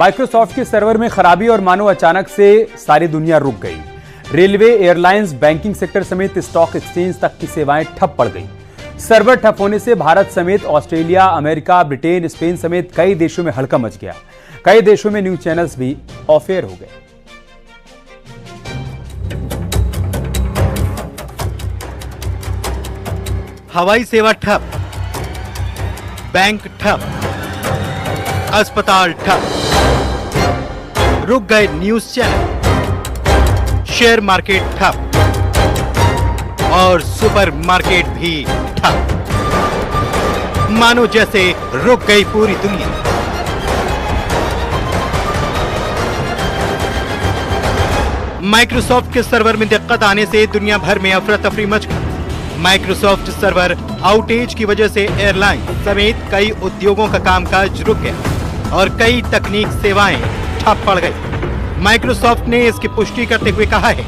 Microsoft के server में खराबी और मानो अचानक से सारी दुनिया रुक गई। रेलवे, एयरलाइंस, बैंकिंग सेक्टर समेत स्टॉक एक्सचेंज तक की सेवाएं ठप पड़ गई। सर्वर ठप होने से भारत समेत ऑस्ट्रेलिया, अमेरिका, ब्रिटेन, स्पेन समेत कई देशों में हड़कंप मच गया। कई देशों में न्यूज चैनल्स भी ऑफ एयर हो गए। हवाई सेवा ठप, बैंक ठप, अस्पताल ठप, रुक गए न्यूज चैनल, शेयर मार्केट ठप और सुपर मार्केट भी ठप। मानो जैसे रुक गई पूरी दुनिया। माइक्रोसॉफ्ट के सर्वर में दिक्कत आने से दुनिया भर में अफरा तफरी मच गई। माइक्रोसॉफ्ट सर्वर आउटेज की वजह से एयरलाइन समेत कई उद्योगों का कामकाज रुक गया और कई तकनीक सेवाएं ठप पड़ गई। माइक्रोसॉफ्ट ने इसकी पुष्टि करते हुए कहा है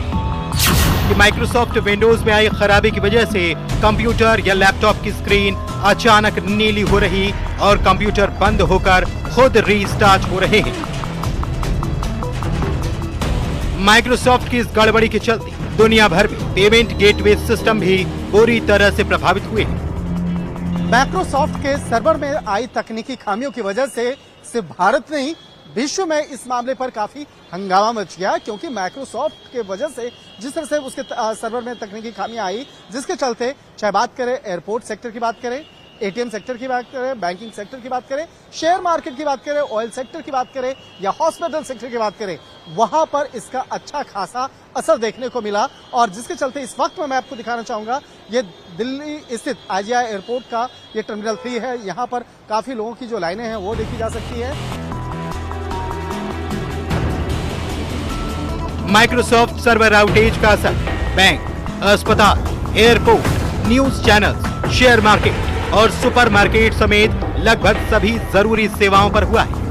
कि माइक्रोसॉफ्ट विंडोज में आई खराबी की वजह से कंप्यूटर या लैपटॉप की स्क्रीन अचानक नीली हो रही और कंप्यूटर बंद होकर खुद रीस्टार्ट हो रहे हैं। माइक्रोसॉफ्ट की इस गड़बड़ी के चलते दुनिया भर में पेमेंट गेटवे सिस्टम भी बुरी तरह से प्रभावित हुए हैं। माइक्रोसॉफ्ट के सर्वर में आई तकनीकी खामियों की वजह से सिर्फ भारत नहीं, विश्व में इस मामले पर काफी हंगामा मच गया, क्योंकि माइक्रोसॉफ्ट के वजह से जिस तरह से उसके सर्वर में तकनीकी खामियां आई, जिसके चलते चाहे बात करें एयरपोर्ट सेक्टर की बात करें, एटीएम सेक्टर की बात करें, बैंकिंग सेक्टर की बात करें, शेयर मार्केट की बात करें, ऑयल सेक्टर की बात करें या हॉस्पिटल सेक्टर की बात करें, वहां पर इसका अच्छा खासा असर देखने को मिला। और जिसके चलते इस वक्त में मैं आपको दिखाना चाहूंगा, ये दिल्ली स्थित आईजीआई एयरपोर्ट का ये टर्मिनल 3 है। यहां पर काफी लोगों की जो लाइनें हैं वो देखी जा सकती है। माइक्रोसॉफ्ट सर्वर आउटेज का असर बैंक, अस्पताल, airport, news channels, share market और सुपरमार्केट समेत लगभग सभी जरूरी सेवाओं पर हुआ है।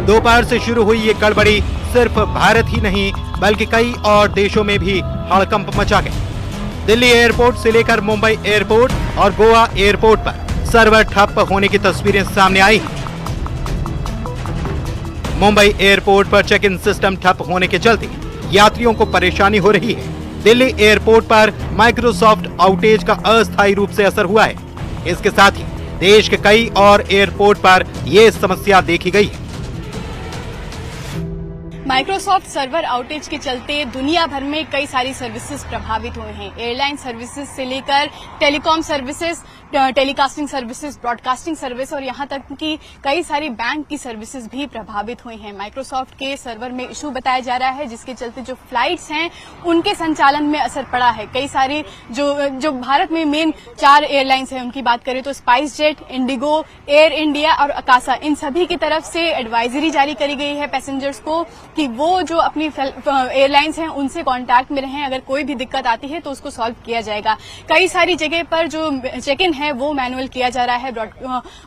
दोपहर से शुरू हुई ये गड़बड़ी सिर्फ भारत ही नहीं बल्कि कई और देशों में भी हड़कंप मचा गया। दिल्ली एयरपोर्ट से लेकर मुंबई एयरपोर्ट और गोवा एयरपोर्ट पर सर्वर ठप होने की तस्वीरें सामने आई हैं। मुंबई एयरपोर्ट पर चेक इन सिस्टम ठप होने के चलते यात्रियों को परेशानी हो रही है। दिल्ली एयरपोर्ट पर माइक्रोसॉफ्ट आउटेज का अस्थायी रूप से असर हुआ है। इसके साथ ही देश के कई और एयरपोर्ट पर यह समस्या देखी गई है। माइक्रोसॉफ्ट सर्वर आउटेज के चलते दुनिया भर में कई सारी सर्विसेज प्रभावित हुए हैं। एयरलाइन सर्विसेज से लेकर telecom services, telecasting services, broadcasting service और यहां तक कि कई सारी बैंक की सर्विसेज भी प्रभावित हुई हैं। माइक्रोसॉफ्ट के सर्वर में इशू बताया जा रहा है, जिसके चलते जो फ्लाइट्स हैं उनके संचालन में असर पड़ा है। कई सारी जो भारत में मेन 4 एयरलाइंस हैं उनकी बात करें तो spice jet, Indigo, air India और अकासा, इन सभी की तरफ से एडवाइजरी जारी करी गई है पैसेंजर्स को कि वो जो अपनी एयरलाइंस हैं उनसे कांटेक्ट में रहें। अगर कोई भी दिक्कत आती है तो उसको सॉल्व किया जाएगा। कई सारी जगह पर जो चेक इन है वो मैनुअल किया जा रहा है,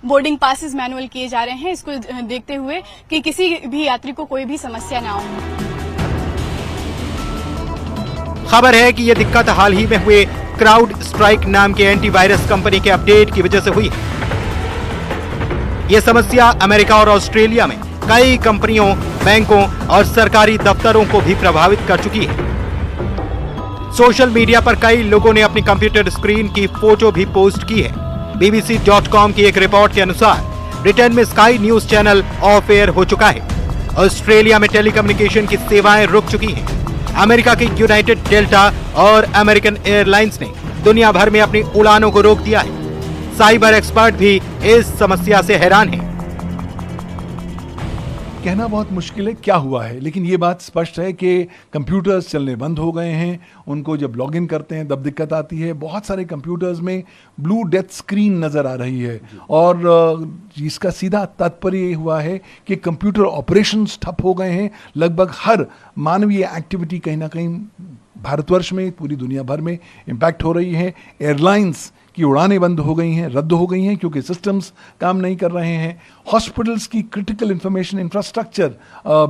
बोर्डिंग पासेस मैनुअल किए जा रहे हैं, इसको देखते हुए कि किसी भी यात्री को कोई भी समस्या ना हो। खबर है कि यह दिक्कत हाल ही में हुए क्राउड स्ट्राइक नाम के एंटीवायरस कंपनी के अपडेट की वजह से हुई है। यह समस्या अमेरिका और ऑस्ट्रेलिया में कई कंपनियों, बैंकों और सरकारी दफ्तरों को भी प्रभावित कर चुकी है। सोशल मीडिया पर कई लोगों ने अपनी कंप्यूटर स्क्रीन की फोटो भी पोस्ट की है। BBC.com की एक रिपोर्ट के अनुसार ब्रिटेन में sky news channel of air हो चुका है। ऑस्ट्रेलिया में टेलीकम्युनिकेशन की सेवाएं रुक चुकी हैं। अमेरिका की यूनाइटेड डेल्टा और अमेरिकन एयरलाइंस ने दुनिया भर में अपनी उड़ानों को रोक दिया है। साइबर एक्सपर्ट भी इस समस्या से हैरान है। कहना बहुत मुश्किल है क्या हुआ है, लेकिन ये बात स्पष्ट है कि कंप्यूटर्स चलने बंद हो गए हैं। उनको जब लॉगिन करते हैं तब दिक्कत आती है। बहुत सारे कंप्यूटर्स में ब्लू डेथ स्क्रीन नज़र आ रही है और इसका सीधा तात्पर्य ये हुआ है कि कंप्यूटर ऑपरेशंस ठप हो गए हैं। लगभग हर मानवीय एक्टिविटी कहीं ना कहीं भारतवर्ष में, पूरी दुनिया भर में इम्पैक्ट हो रही है। एयरलाइंस की उड़ानें बंद हो गई हैं, रद्द हो गई हैं क्योंकि सिस्टम्स काम नहीं कर रहे हैं। हॉस्पिटल्स की क्रिटिकल इंफॉर्मेशन इंफ्रास्ट्रक्चर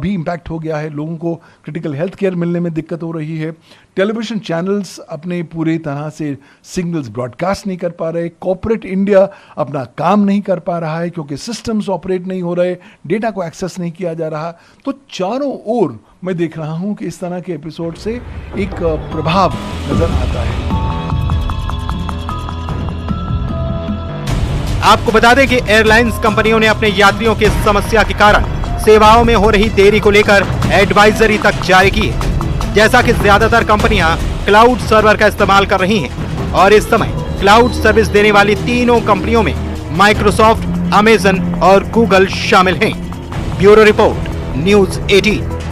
भी इम्पैक्ट हो गया है, लोगों को क्रिटिकल हेल्थ केयर मिलने में दिक्कत हो रही है। टेलीविजन चैनल्स अपने पूरे तरह से सिग्नल्स ब्रॉडकास्ट नहीं कर पा रहे, कॉर्पोरेट इंडिया अपना काम नहीं कर पा रहा है क्योंकि सिस्टम्स ऑपरेट नहीं हो रहे, डेटा को एक्सेस नहीं किया जा रहा। तो चारों ओर मैं देख रहा हूं कि इस तरह के एपिसोड से एक प्रभाव नजर आता है। आपको बता दें कि एयरलाइंस कंपनियों ने अपने यात्रियों की समस्या के कारण सेवाओं में हो रही देरी को लेकर एडवाइजरी तक जारी की है। जैसा कि ज्यादातर कंपनियां क्लाउड सर्वर का इस्तेमाल कर रही हैं और इस समय क्लाउड सर्विस देने वाली तीनों कंपनियों में माइक्रोसॉफ्ट, अमेजन और गूगल शामिल हैं। Bureau report, news 18।